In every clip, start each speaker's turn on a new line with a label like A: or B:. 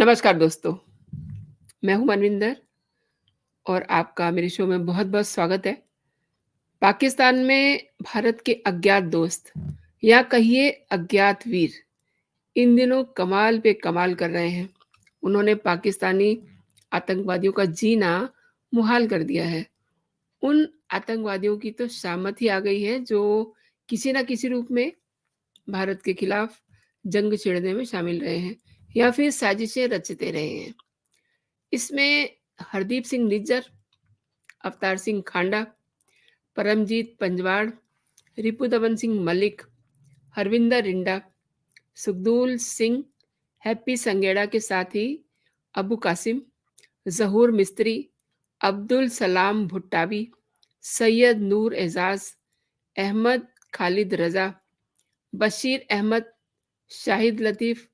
A: नमस्कार दोस्तों, मैं हूँ मनविंदर और आपका मेरे शो में बहुत-बहुत स्वागत है। पाकिस्तान में भारत के अज्ञात दोस्त या कहिए अज्ञात वीर इन दिनों कमाल पे कमाल कर रहे हैं। उन्होंने पाकिस्तानी आतंकवादियों का जीना मुहाल कर दिया है। उन आतंकवादियों की तो शामत ही आ गई है जो किसी न किसी रूप में भारत के खिलाफ जंग छेड़ने में शामिल रहे हैं या फिर साजिशें रचते रहे हैं। इसमें हरदीप सिंह निज्जर, अवतार सिंह खांडा, परमजीत पंजवाड़, रिपुदमन सिंह मलिक, हरविंदर रिंडा, सुखदूल सिंह, हैप्पी संगेड़ा के साथ ही अबू कासिम, जहूर मिस्त्री, अब्दुल सलाम भुट्टावी, सैयद नूर एजाज, अहमद खालिद रजा, बशीर अहमद, शाहिद लतीफ़,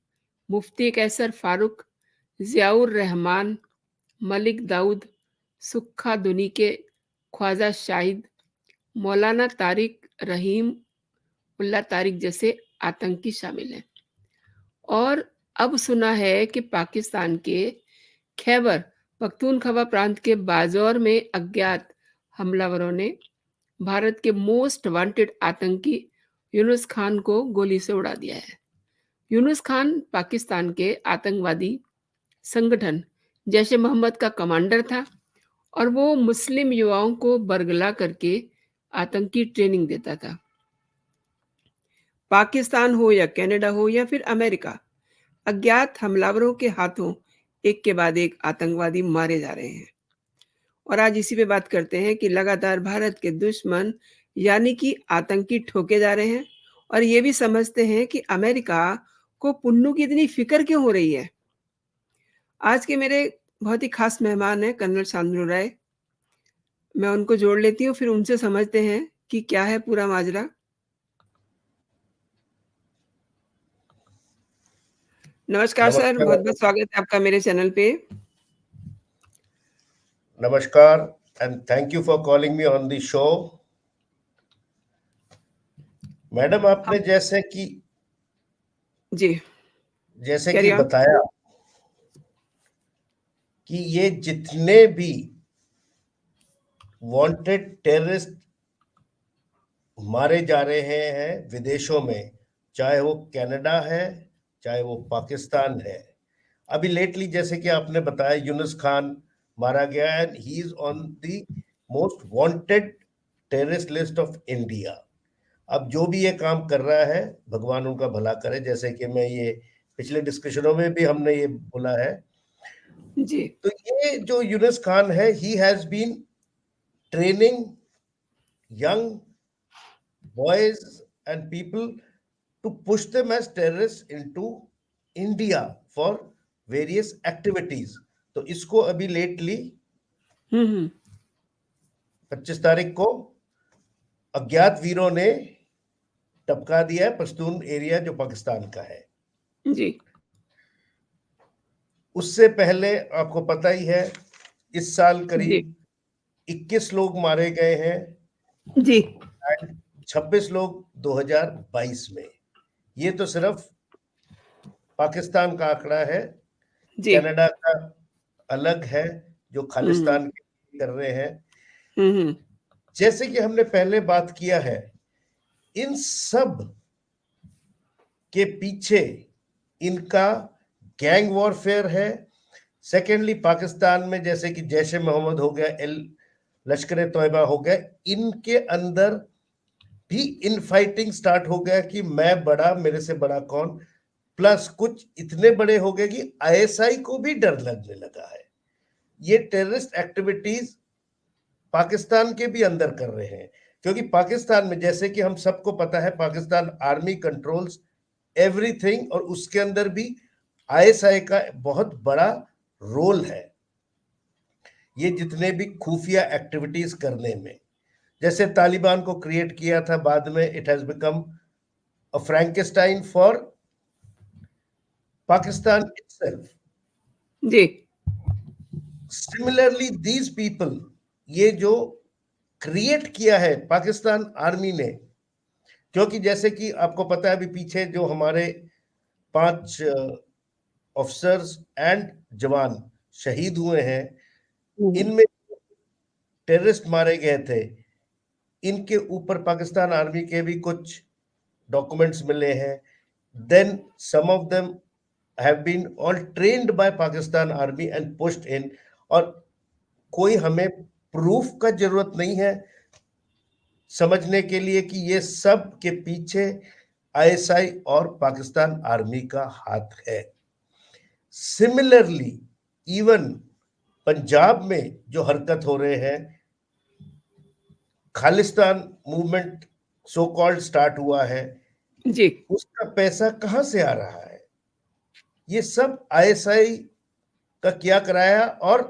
A: मुफ्ती कैसर फारूक, ज़ियाउर रहमान, मलिक दाऊद, सुक्खा दुनीके, ख्वाजा शाहिद, मौलाना तारिक रहीम उल्ला तारिक जैसे आतंकी शामिल हैं। और अब सुना है कि पाकिस्तान के खैबर पख्तूनख्वा प्रांत के बाजौर में अज्ञात हमलावरों ने भारत के मोस्ट वांटेड आतंकी यूनुस खान को गोली से उड़ा दिया है। यूनुस खान पाकिस्तान के आतंकवादी संगठन जैश ए मोहम्मद का कमांडर था और वो मुस्लिम युवाओं को बरगला करके आतंकी ट्रेनिंग देता था। पाकिस्तान हो या कनाडा हो या फिर अमेरिका, अज्ञात हमलावरों के हाथों एक के बाद एक आतंकवादी मारे जा रहे हैं। और आज इसी पे बात करते हैं कि लगातार भारत के दुश्मन यानी कि आतंकी ठोके जा रहे हैं और ये भी समझते हैं कि अमेरिका को पुन्नू की इतनी फिक्र क्यों हो रही है। आज के मेरे बहुत ही खास मेहमान हैं कर्नल शांतनु राय। मैं उनको जोड़ लेती हूँ, फिर उनसे समझते हैं कि क्या है पूरा माजरा। नमस्कार सर,
B: नमस्कार।
A: बहुत-बहुत स्वागत है आपका मेरे चैनल पे।
B: नमस्कार and thank you for calling me on the show. Madam आपने
A: हम जी,
B: जैसे
A: कैरी
B: कि
A: ऑन।
B: बताया कि ये जितने भी वांटेड टेररिस्ट मारे जा रहे हैं विदेशों में, चाहे वो कनाडा है चाहे वो पाकिस्तान है। अभी लेटली जैसे कि आपने बताया यूनुस खान मारा गया and he is on the most wanted terrorist list of India. अब जो भी ये काम कर रहा है भगवान उनका भला करे, जैसे कि मैं ये पिछले डिस्कशनों में भी हमने ये बोला है।
A: जी,
B: तो ये जो यूनुस खान है, he has been training young boys and people to push them as terrorists into India for various activities. तो इसको अभी लेटली 25 तारीख को अज्ञात वीरों ने टपका दिया है पश्तून एरिया जो पाकिस्तान का है।
A: जी,
B: उससे पहले आपको पता ही है इस साल
A: जी,
B: करीब 21 लोग मारे गए हैं
A: जी,
B: एंड 26 लोग 2022 में। ये तो सिर्फ पाकिस्तान का आंकड़ा है।
A: जी,
B: कनाडा का अलग है जो
A: हुँ,
B: खालिस्तान के कर रहे हैं।
A: हुँ,
B: जैसे कि हमने पहले बात किया है, इन सब के पीछे इनका गैंग वॉरफेयर है। सेकेंडली पाकिस्तान में जैसे कि जैश ए मोहम्मद हो गया, लश्कर ए तोयबा हो गया, इनके अंदर भी इन फाइटिंग स्टार्ट हो गया कि मैं बड़ा, मेरे से बड़ा कौन। प्लस कुछ इतने बड़े हो गए कि आईएसआई को भी डर लगने लगा है। ये टेररिस्ट एक्टिविटीज पाकिस्तान के भी अंदर कर रहे हैं, क्योंकि पाकिस्तान में जैसे कि हम सबको पता है पाकिस्तान आर्मी कंट्रोल्स एवरीथिंग, और उसके अंदर भी आईएसआई का बहुत बड़ा रोल है ये जितने भी खुफिया एक्टिविटीज करने में। जैसे तालिबान को क्रिएट किया था, बाद में it has become a Frankenstein for Pakistan itself.
A: जी,
B: सिमिलरली दीज पीपल, ये जो क्रिएट किया है पाकिस्तान आर्मी ने, क्योंकि जैसे कि आपको पता है अभी पीछे जो हमारे 5 ऑफिसर्स एंड जवान शहीद हुए हैं,
A: हम्म,
B: इनमें टेररिस्ट मारे गए थे, इनके ऊपर पाकिस्तान आर्मी के भी कुछ डॉक्यूमेंट्स मिले हैं. Then some of them have been all trained by Pakistan army and pushed in. और कोई हमें प्रूफ का जरूरत नहीं है समझने के लिए कि ये सब के पीछे आईएसआई और पाकिस्तान आर्मी का हाथ है. सिमिलरली इवन पंजाब में जो हरकत हो रहे हैं, Khalistan movement so called start हुआ है,
A: जी,
B: उसका पैसा कहां से आ रहा है? ये सब आईएसआई का किया कराया. और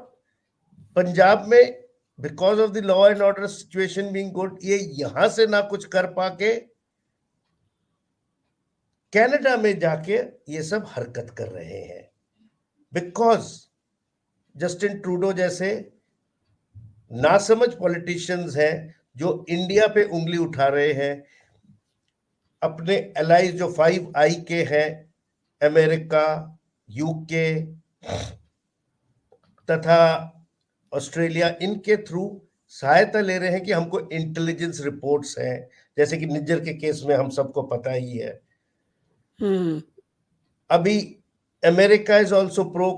B: पंजाब में because of the law and order situation being good, ये यहां से ना कुछ कर पाके कनाडा में जाके ये सब हरकत कर रहे हैं. बिकॉज जस्टिन ट्रूडो जैसे नासमझ पॉलिटिशियंस हैं जो इंडिया पे उंगली उठा रहे हैं. अपने एलाइज जो 5 आई के हैं, अमेरिका, यूके तथा ऑस्ट्रेलिया, इनके थ्रू सहायता ले रहे हैं कि हमको इंटेलिजेंस रिपोर्ट्स हैं, जैसे कि निज्जर के केस में हम सबको पता ही है.
A: हम्म,
B: अभी America is also pro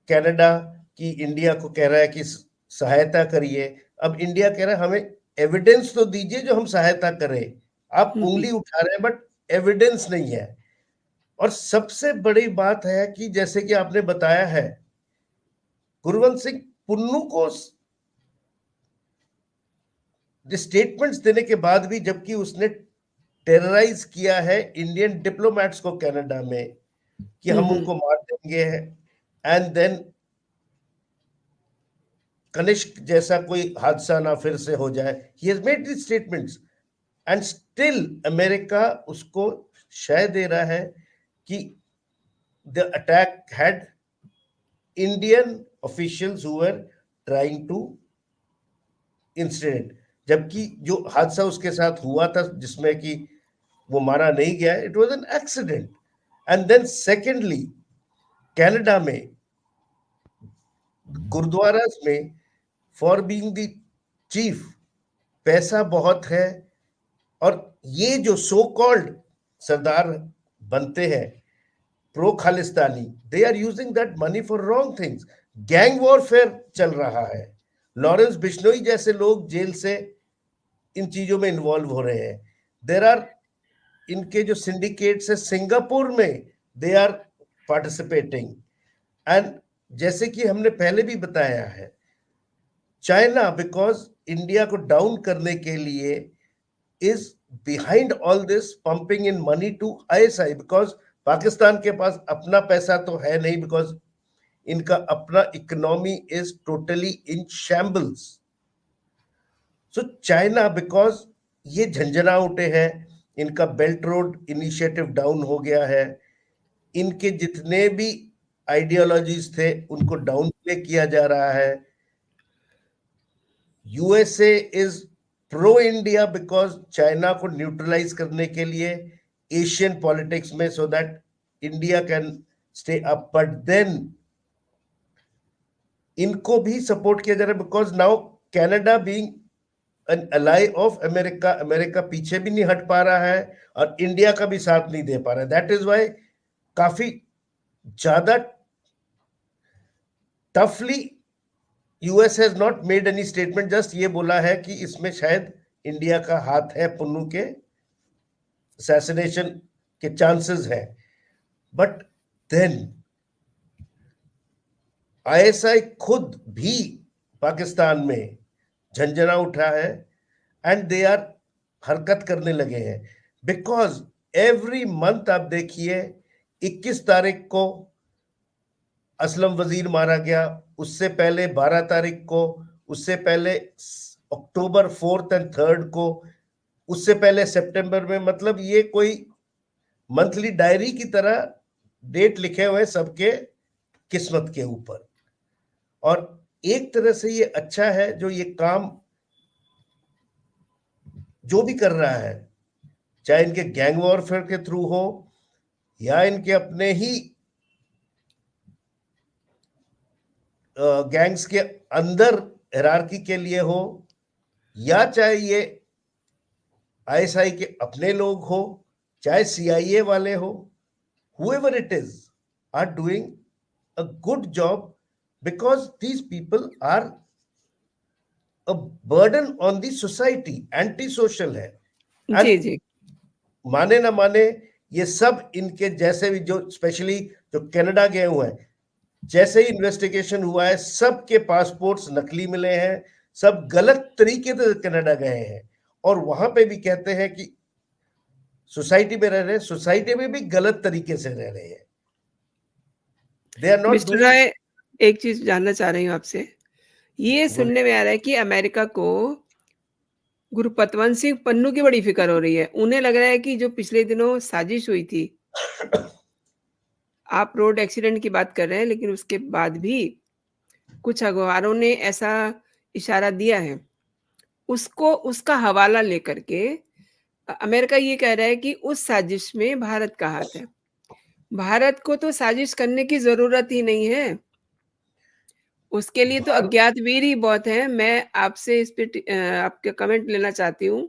B: Canada, कि इंडिया को कह रहा है कि सहायता करिए. अब इंडिया कह रहा है हमें एविडेंस तो दीजिए जो हम सहायता करें. आप
A: हम्म,
B: उंगली उठा रहे हैं बट एविडेंस नहीं है. और सबसे बड़ी बात है कि जैसे कि आपने बताया है, गुरवंत सिंह पुन्नू को स्टेटमेंट्स देने के बाद भी, जबकि उसने टेरराइज किया है इंडियन डिप्लोमेट्स को कनाडा में कि हम
A: हम्म,
B: उनको मार देंगे, एंड देन कनिष्क जैसा कोई हादसा ना फिर से हो जाए. He has made this statements and still America उसको शय दे रहा है कि the attack had Indian officials who were trying to incident. जबकि जो हादसा उसके साथ हुआ था जिसमें कि वो मारा नहीं गया, it was an accident. And then secondly, Canada में गुरुद्वारास में फॉर बीइंग द चीफ पैसा बहुत है. और ये जो सो कॉल्ड सरदार बनते हैं pro Khalistani, they are using that money for wrong things. Gang warfare चल रहा है. लॉरेंस बिश्नोई जैसे लोग जेल से इन चीजों में इन्वॉल्व हो रहे हैं. देर आर इनके जो सिंडिकेट्स है सिंगापुर में, दे आर पार्टिसिपेटिंग. एंड जैसे कि हमने पहले भी बताया है, चाइना बिकॉज इंडिया को डाउन करने के लिए is behind all this, pumping in money to ISI. Because Pakistan के पास अपना पैसा तो है नहीं, बिकॉज इनका अपना economy is totally in shambles. So China because ये झंझना उठे हैं, इनका बेल्ट रोड इनिशिएटिव डाउन हो गया है, इनके जितने भी आइडियोलॉजीज थे उनको डाउन प्ले किया जा रहा है. USA is pro India because China को न्यूट्रलाइज करने के लिए एशियन पॉलिटिक्स में, so that India can stay up. But then इनको भी सपोर्ट किया जा रहा है because now Canada being an ally of America, America पीछे भी नहीं हट पा रहा है और इंडिया का भी साथ नहीं दे पा रहा है. दैट इज वाई काफी ज्यादा टफली US has not made any statement, just ये बोला है कि इसमें शायद इंडिया का हाथ है, पुन्नू के असैसिनेशन के चांसेस हैं. बट देन आईएसआई खुद भी पाकिस्तान में झंझना उठा है एंड दे आर हरकत करने लगे हैं. बिकॉज एवरी मंथ आप देखिए, 21 तारीख को असलम वजीर मारा गया, उससे पहले 12 तारीख को, उससे पहले अक्टूबर 4th एंड 3rd को, उससे पहले सितंबर में. मतलब ये कोई मंथली डायरी की तरह डेट लिखे हुए सबके किस्मत के ऊपर. और एक तरह से ये अच्छा है जो ये काम जो भी कर रहा है, चाहे इनके गैंग वॉरफेयर के थ्रू हो या इनके अपने ही गैंग्स के अंदर हिरार्की के लिए हो, या चाहे ये आईएसआई के अपने लोग हो, चाहे सीआईए वाले हो, whoever it is are doing a good job, because these people are a burden on the society, anti-social है.
A: जी,
B: And
A: जी।
B: माने ना माने, ये सब इनके जैसे भी जो स्पेशली जो कनाडा गए हुए हैं, जैसे ही इन्वेस्टिगेशन हुआ है, सबके पासपोर्ट्स नकली मिले हैं, सब गलत तरीके से कनाडा गए हैं, और वहां पे भी कहते हैं कि सोसाइटी में रह रहे हैं, सोसाइटी में भी गलत तरीके से रह रहे हैं. They are not
A: mister
B: doing.
A: Rai, एक चीज़ जानना चाह रही हूँ आपसे। ये सुनने में आ रहा है कि अमेरिका को गुरु पतवंत सिंह पन्नू की बड़ी फ़िक्र हो रही है। उन्हें लग रहा है कि जो पिछले दिनों साजिश हुई थी, आप रोड एक्सीडेंट की बात कर रहे हैं, लेकिन उसके बाद भी कुछ अखबारों ने ऐसा इशारा दिया है। उसको उसका हवाला लेकर के अमेरिका ये कह रहा है कि उस साजिश में भारत का हाथ है। भारत को तो साजिश करने की ज़रूरत ही नहीं है। उसके लिए तो
B: भारत
A: अज्ञात वीर ही बहुत हैं। मैं आपसे इस पे आपका कमेंट लेना चाहती हूँ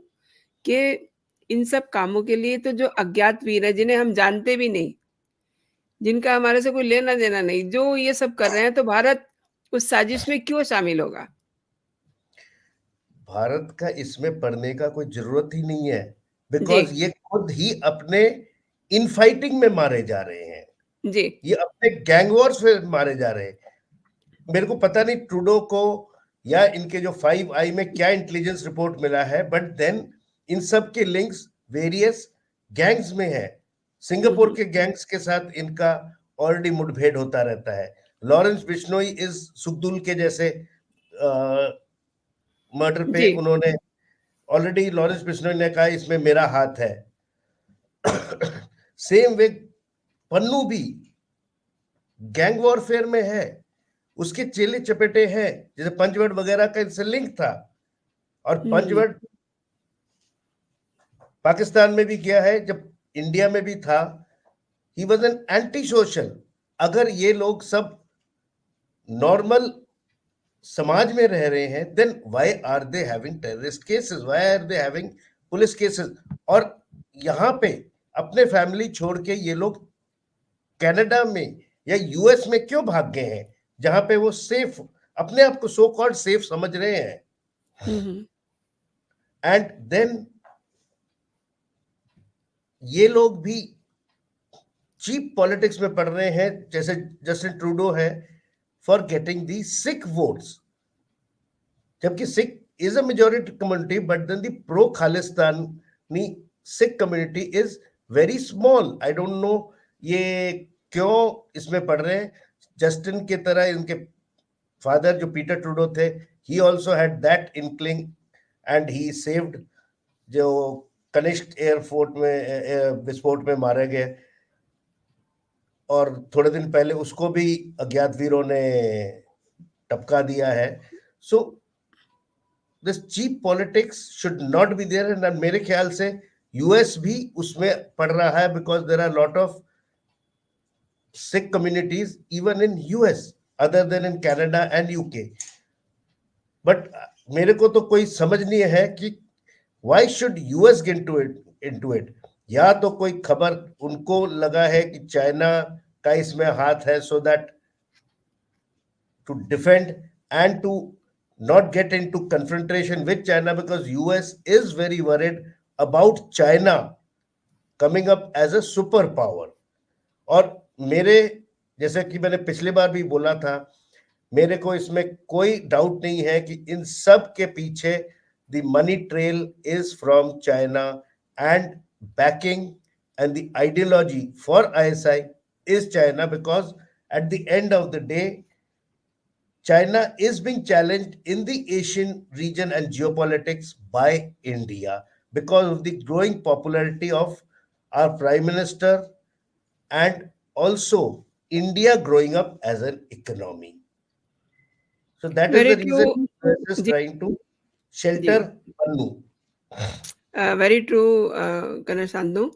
A: कि इन सब कामों के लिए तो जो अज्ञात वीर हैं, जिन्हें हम जानते भी नहीं, जिनका हमारे से कोई लेना-देना नहीं, जो ये सब कर रहे हैं, तो भारत उस साजिश में क्यों शामिल होगा?
B: भारत का इसमें पढ़ने का कोई जरूरत ही नहीं है,
A: जी,
B: बिकॉज ये खुद ही अपने इनफाइटिंग में मारे जा रहे हैं.
A: जी।
B: ये अपने गैंग वॉर्स में मारे जा रहे हैं. मेरे को पता नहीं ट्रूडो को या इनके जो 5 आई में क्या इंटेलिजेंस रिपोर्ट मिला है, बट देन इन सब के लिंक्स वेरियस गैंग्स में है.
A: हुँ,
B: सिंगापुर
A: हुँ।
B: के गैंग्स के साथ इनका ऑलरेडी मुठभेड़ होता रहता है. लॉरेंस बिश्नोई इस सुखदुल के जैसे मर्डर पे
A: जी।
B: उन्होंने ऑलरेडी, लॉरेंस बिश्नोई ने कहा इसमें मेरा हाथ है. सेम वे पन्नू भी गैंग वॉरफेयर में है, उसके चेले चपेटे हैं, जैसे पंचवट वगैरह का इनसे लिंक था. और
A: हुँ,
B: पंचवट पाकिस्तान में भी गया है, जब इंडिया में भी था. He was an anti social. अगर ये लोग सब नॉर्मल समाज में रह रहे हैं, then why are they having terrorist cases, why are they having police cases? और यहाँ पे अपने फैमिली छोड़ के ये लोग कनाडा में या यूएस में क्यों भाग गए हैं, जहां पे वो सेफ, अपने आप को सो कॉल्ड सेफ समझ रहे हैं?
A: हुँ, हुँ।
B: एंड देन ये लोग भी चीप पॉलिटिक्स में पड़ रहे हैं, जैसे जस्टिन ट्रूडो है, for getting the Sikh votes. जबकि Sikh is a majority community, but then the pro Khalistani Sikh community is very small. I don't know ये क्यों इसमें पड़ रहे हैं. जस्टिन की तरह इनके फादर जो पीटर ट्रूडो थे, he also had that inkling, and he saved जो कनिष्क एयरपोर्ट में विस्फोट में मारे गए, और थोड़े दिन पहले उसको भी अज्ञात वीरों ने टपका दिया है. So this cheap politics should not be there. And मेरे ख्याल से यूएस भी उसमें पड़ रहा है, because there are lot of Sikh communities even in US other than in Canada and UK. But मेरे को तो कोई समझ नहीं है कि why should US get into it. या तो कोई खबर उनको लगा है कि चाइना का इसमें हाथ है, so that to defend and to not get into confrontation with China, because US is very worried about China coming up as a superpower. और मेरे, जैसे कि मैंने पिछली बार भी बोला था, मेरे को इसमें कोई डाउट नहीं है कि इन सब के पीछे the money trail is from China, and backing and the ideology for ISI is China, because at the end of the day China is being challenged in the Asian region and geopolitics by India, because of the growing popularity of our Prime Minister, and also India growing up as an economy. So that is
A: very
B: the
A: true.
B: reason US is
A: जी,
B: trying to
A: जी।
B: shelter Pannu.
A: Very true colonel Shantanu.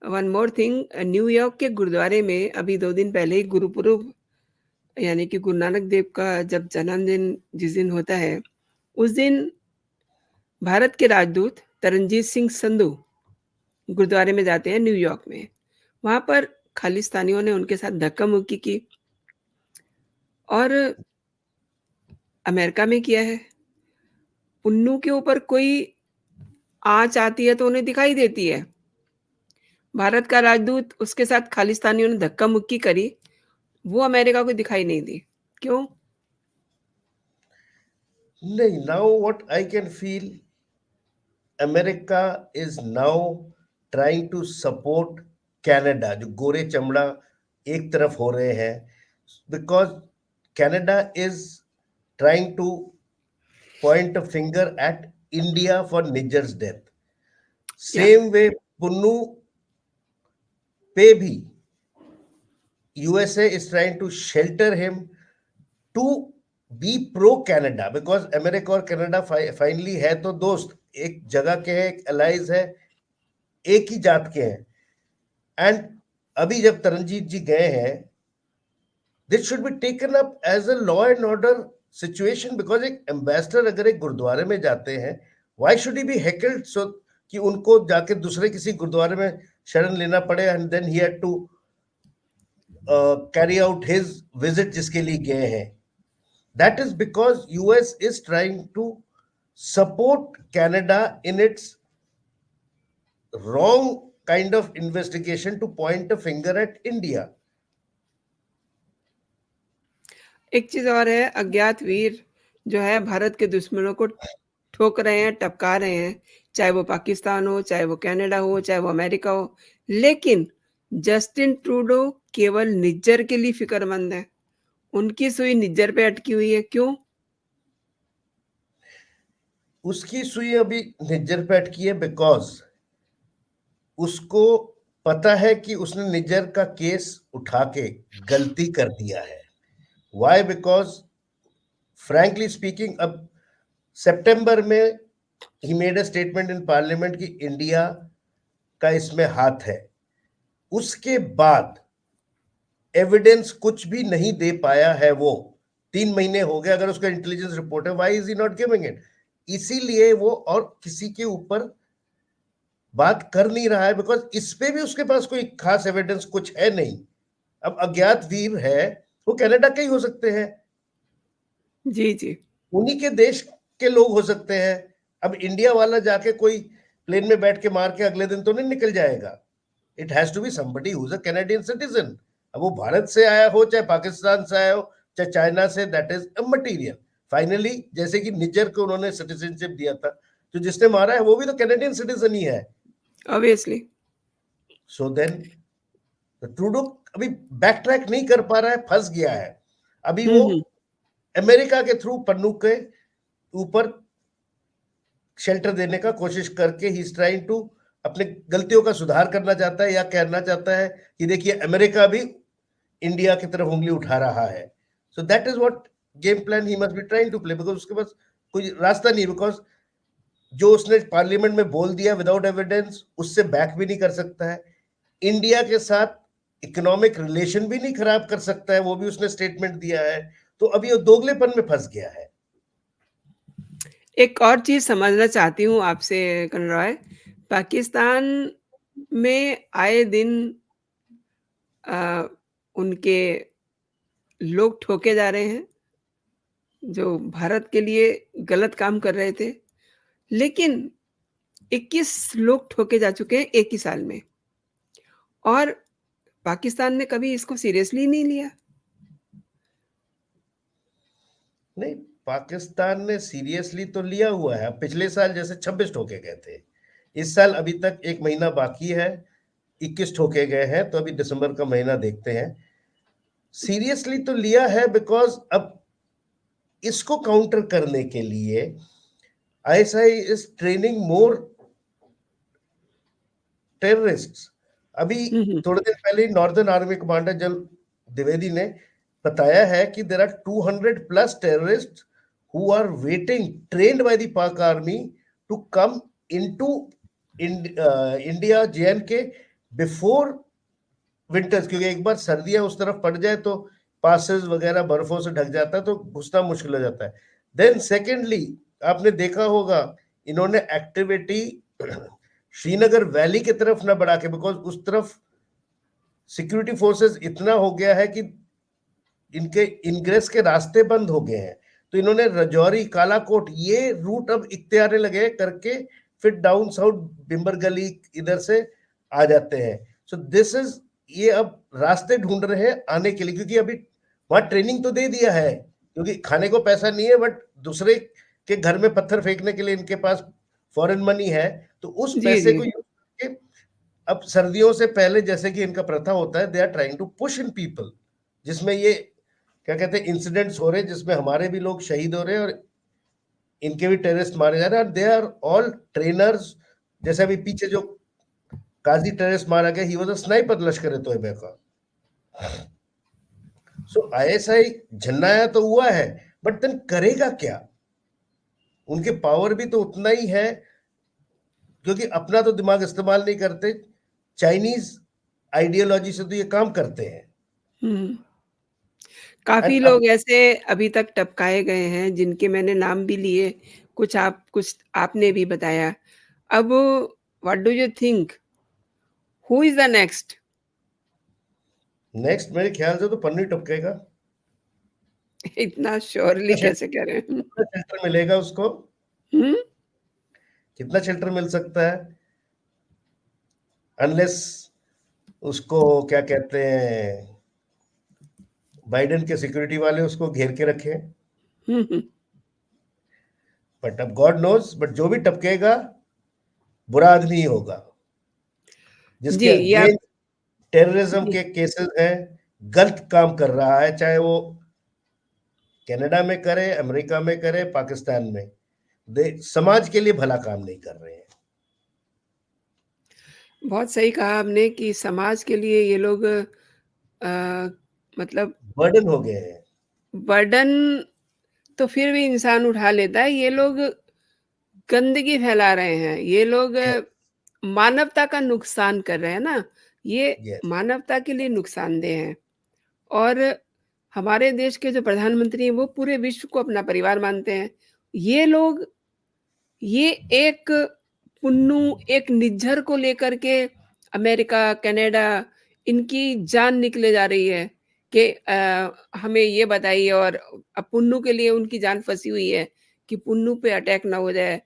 A: One more thing, New York के गुरुद्वारे में अभी 2 दिन पहले ही गुरुपुरब यानी कि गुरु नानक देव का जब जन्मदिन जिस दिन होता है, उस दिन भारत के राजदूत तरनजीत सिंह संधू गुरुद्वारे में जाते हैं न्यूयॉर्क में। वहाँ पर खालिस्तानियों ने उनके साथ धक्का-मुक्की की और अमेरिका में किया है। पुन्नू के ऊपर कोई आँच आती है तो उन्हें दिखाई देती है। भारत का राजदूत उसके साथ खालिस्तानियों ने धक्का-मुक्की करी, वो अमेरिका को दिखाई नहीं दी। क्यों?
B: नहीं, now what I can feel, America is now trying to support Canada, जो गोरे चमड़ा एक तरफ हो रहे हैं, because Canada is trying to point a finger at India for Niger's death.
A: या
B: Same way पुन्नू पे भी USA is trying to shelter him to be pro Canada, because America और कनाडा फाइनली है तो दोस्त, एक जगह के हैं, एक अलाइज है, एक ही जात के हैं। एंड अभी जब तरनजीत जी गए हैं, this should be taken up as a law and order situation, because एक एम्बेसडर अगर एक गुरुद्वारे में जाते हैं, why should he be heckled, so कि उनको जाके दूसरे किसी गुरुद्वारे में शरण लेना पड़े, and then he had to carry out his visit जिसके लिए गए हैं। That is because US is trying to support Canada in its wrong kind of investigation to point a finger at India.
A: एक चीज़ और है, अज्ञात वीर जो है भारत के दुश्मनों को ठोक रहे हैं, टपका रहे हैं, चाहे वो पाकिस्तान हो, चाहे वो कनाडा हो, चाहे वो अमेरिका हो। लेकिन जस्टिन ट्रूडो केवल निज्जर के लिए फ़िक्रमंद है। उनकी सुई निज्जर पे अटकी हुई है, क्यों?
B: उसकी सुई अभी निज्जर पे अटकी है बिकॉज उसको पता है कि उसने निज्जर का केस उठा के गलती कर दिया है। Why? Because frankly speaking, अब सितंबर में he made a statement in parliament कि इंडिया का इसमें हाथ है। उसके बाद एविडेंस कुछ भी नहीं दे पाया है वो। 3 महीने हो गए, अगर उसका इंटेलिजेंस रिपोर्ट है, why is he not giving it? इसीलिए वो और किसी के ऊपर बात कर नहीं रहा है, बिकॉज इस पे भी उसके पास कोई खास एविडेंस कुछ है नहीं। अब अज्ञात वीर है, वो कनाडा के ही हो सकते हैं,
A: जी, जी।
B: उन्हीं के देश के लोग हो सकते हैं। अब इंडिया वाला जाके कोई प्लेन में बैठ के मार के अगले दिन तो नहीं निकल जाएगा। It has to be somebody who is a Canadian citizen. अब वो भारत से आया हो, चाहे पाकिस्तान से आया हो, चाहे चाइना से, दैट इज इमटेरियल। फाइनली जैसे कि निज्जर को उन्होंने सिटीजनशिप दिया था, तो जिसने मारा है वो भी तो कैनेडियन सिटीजन ही है।
A: ऑब्वियसली।
B: सो देन ट्रूडो अभी बैक ट्रैक नहीं कर पा रहा है, फंस गया है। अभी वो अमेरिका के थ्रू पन्नू के ऊपर शेल्टर देने का कोशिश करके ही इज ट्राइंग टू अपने गलतियों का सुधार करना चाहता है, या कहना चाहता है कि देखिए अमेरिका भी इंडिया की तरफ उंगली उठा रहा है। So that is what game plan he must be trying to play, because उसके पास कोई रास्ता नहीं, बिकॉज जो उसने पार्लियामेंट में बोल दिया विदाउट एविडेंस, उससे बैक भी नहीं कर सकता है। इंडिया के साथ इकोनॉमिक रिलेशन भी नहीं खराब कर सकता है, वो भी उसने स्टेटमेंट दिया है। तो अभी वो दोगलेपन में फंस गया है।
A: एक और चीज़ समझना चाहती हूँ आपसे कनरॉय, पाकिस्तान में आए दिन उनके लोग ठोके जा रहे हैं, जो भारत के लिए गलत काम कर रहे थे। लेकिन 21 लोग ठोके जा चुके हैं एक ही साल में और पाकिस्तान ने कभी इसको सीरियसली नहीं लिया।
B: नहीं, पाकिस्तान ने सीरियसली तो लिया हुआ है। पिछले साल जैसे 26 ठोके गए थे, इस साल अभी तक 1 महीना बाकी है, 21 ठोके गए हैं, तो अभी दिसंबर का महीना देखते हैं। सीरियसली तो लिया है, बिकॉज अब इसको काउंटर करने के लिए ISI is training more terrorists. अभी थोड़े दिन पहले northern army commander general Dwivedi ने बताया है कि there are 200 plus terrorist who are waiting, trained by the Pak army to come into India J and K before winters, क्योंकि एक बार सर्दियां उस तरफ पड़ जाए तो पासेस वगैरह बर्फों से ढक जाता है तो घुसना मुश्किल हो जाता है। देन सेकेंडली आपने देखा होगा इन्होंने एक्टिविटी श्रीनगर वैली की तरफ ना बढ़ा के, बिकॉज उस तरफ सिक्योरिटी फोर्सेस इतना हो गया है कि इनके इनग्रेस के रास्ते बंद हो गए हैं, तो इन्होंने रजौरी कालाकोट ये रूट अब इख्तियार लगे करके फिर डाउन साउथ बिम्बर गली इधर से आ जाते हैं। सो दिस इज, ये अब रास्ते ढूंढ रहे हैं आने के लिए, क्योंकि अभी वहां ट्रेनिंग तो दे दिया है, क्योंकि खाने को पैसा नहीं है, बट दूसरे के घर में पत्थर फेंकने के लिए इनके पास फॉरेन मनी है, तो उस
A: जी,
B: पैसे
A: जी।
B: को यूज करके अब सर्दियों से पहले जैसे कि इनका प्रथा होता है, they are trying to push in people, जिसमें ये क्या कहते हैं इंसिडेंट्स हो रहे हैं जिसमें हमारे भी लोग शहीद हो रहे हैं और इनके भी टेररिस्ट मारे जा रहे हैं। They are all trainers. जैसे अभी पीछे जो काजी टेररिस्ट मारा गया, ही वाज अ स्नाइपर लश्कर ए तोयबा का। सो आईएसआई झन्नाया तो हुआ है, बट देन करेगा क्या? उनके पावर भी तो उतना ही है, क्योंकि अपना तो दिमाग इस्तेमाल नहीं करते, चाइनीज आइडियोलॉजी से तो ये काम करते हैं।
A: हुँ। काफ़ी
B: एंड अब
A: लोग ऐसे अभी तक टपकाए गए हैं जिनके मैंने नाम भी लिए, कुछ आपने भी बताया। अब what do you think who is the next?
B: Next मेरे ख्याल से तो पन्नी टपकेगा।
A: इतना श्योरली कैसे कह रहे हैं?
B: कितना शेल्टर मिलेगा उसको?
A: हुँ?
B: कितना शेल्टर मिल सकता है? अनलेस उसको क्या कहते हैं, बाइडेन के सिक्योरिटी वाले उसको घेर के रखे।
A: हुँ, हुँ।
B: बट अब गॉड नोज, बट जो भी टपकेगा बुरा आदमी ही होगा,
A: जी,
B: जिसके
A: ये आप
B: अगेंस्ट टेररिज्म
A: जी,
B: के केसेस हैं, गलत काम कर रहा है, चाहे वो कनाडा में करे, अमेरिका में करे, पाकिस्तान में, समाज के लिए भला काम नहीं कर रहे हैं।
A: बहुत सही कहा आपने कि समाज के लिए ये लोग मतलब
B: बर्डन हो गए हैं।
A: बर्डन तो फिर भी इंसान उठा लेता है, ये लोग गंदगी फैला रहे हैं, ये लोग मानवता का नुकसान कर रहे हैं ना, ये
B: यस,
A: मानवता के लिए नुकसानदेह हैं। और हमारे देश के जो प्रधानमंत्री हैं, वो पूरे विश्व को अपना परिवार मानते हैं। ये लोग ये एक पुन्नू, एक निज्जर को लेकर के अमेरिका, कनाडा इनकी जान निकले जा रही है कि हमें ये बताइए और अब पुन्नू के लिए उनकी जान फँसी हुई है कि पुन्नू पे अटैक ना हो जाए।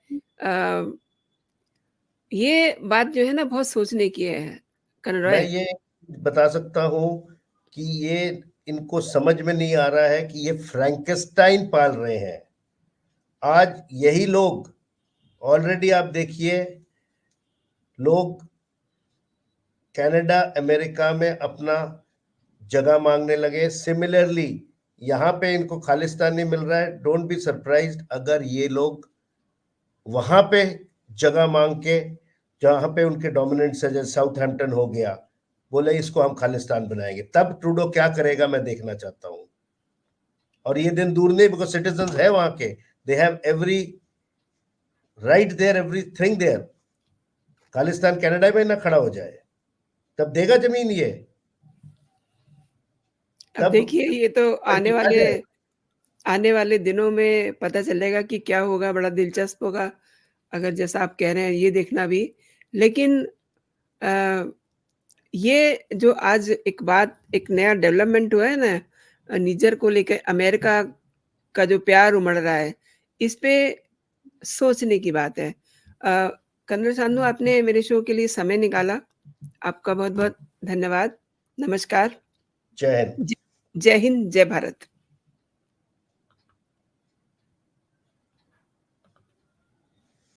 A: ये बात जो है ना बहुत सोचने की है,
B: मैं
A: कनरॉय।
B: ये बता सकता हूँ कि ये इनको समझ में नहीं आ रहा है कि ये फ्रैंकेस्टाइन पाल रहे हैं। आज यही लोग ऑलरेडी आप देखिए, लोग कनाडा, अमेरिका में अपना जगह मांगने लगे। सिमिलरली यहाँ पे इनको खालिस्तान नहीं मिल रहा है। डोंट बी सरप्राइज्ड अगर ये लोग वहां पे जगह मांग के, जहां पे उनके डोमिनेंट्स है, जैसे साउथहैम्पटन हो गया, बोले इसको हम खालिस्तान बनाएंगे। तब ट्रूडो क्या करेगा मैं देखना चाहता हूँ। और ये दिन दूर नहीं, बिकॉज सिटीजन है वहां के, they have every right there, everything there. Khalistan Canada में ना खड़ा हो जाए, तब देगा जमीन ये,
A: अब
B: तब
A: देखिए ये तो
B: आ जाए।
A: आने वाले दिनों में पता चलेगा कि क्या होगा, बड़ा दिलचस्प होगा, अगर जैसा आप कह रहे हैं ये देखना भी। लेकिन अ, ये जो आज एक नया डेवलपमेंट हुआ है ना निज्जर को लेके अमेरिका का जो प्यार उमड़ रहा है, इस पे सोचने की बात है। कन्वर सानू आपने मेरे शो के लिए समय निकाला, आपका बहुत-बहुत धन्यवाद। नमस्कार।
B: जय हिंद।
A: ज जय हिंद, जय भारत।